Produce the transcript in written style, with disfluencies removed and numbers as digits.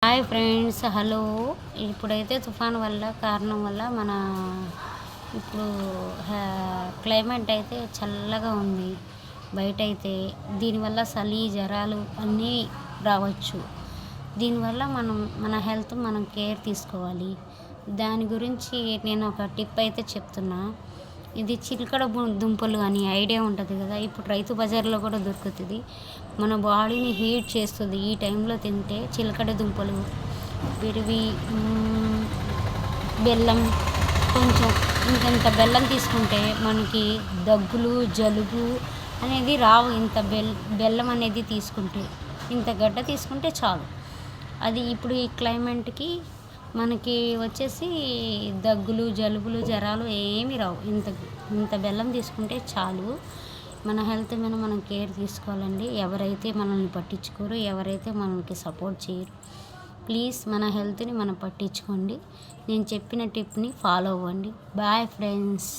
Hi friends, hello. ఇప్పుడైతే తుఫాన్ వల్ల కారణం వల్ల మన ఇప్పుడు క్లైమేట్ అయితే చల్లగా ఉంది. బయటైతే దీనివల్ల చలి జ్వరాలు అన్నీ రావచ్చు. దీనివల్ల మన హెల్త్ మనం కేర్ తీసుకోవాలి. దాని గురించి నేను ఒక టిప్ అయితే చెప్తున్నా. ఇది చిలకడ దుంపలు అని ఐడియా ఉంటుంది కదా. ఇప్పుడు రైతు బజార్లో కూడా దొరుకుతుంది. మన బాడీని హీట్ చేస్తుంది. ఈ టైంలో తింటే చిలకడ దుంపలు విరివి, బెల్లం కొంచెం ఇంత బెల్లం తీసుకుంటే మనకి దగ్గులు జలుబు అనేది రావు. ఇంత బెల్లం అనేది తీసుకుంటే, ఇంత గడ్డ తీసుకుంటే చాలు. అది ఇప్పుడు ఈ క్లైమేట్కి మనకి వచ్చేసి దగ్గులు జలుబులు జ్వరాలు ఏమీ రావు. ఇంత బెల్లం తీసుకుంటే చాలు. మన హెల్త్ మీద మనం కేర్ తీసుకోవాలండి. ఎవరైతే మనల్ని పట్టించుకోరు, ఎవరైతే మనకి సపోర్ట్ చేయరు, ప్లీజ్ మన హెల్త్ని మనం పట్టించుకోండి. నేను చెప్పిన టిప్ని ఫాలో అవ్వండి. Bye friends.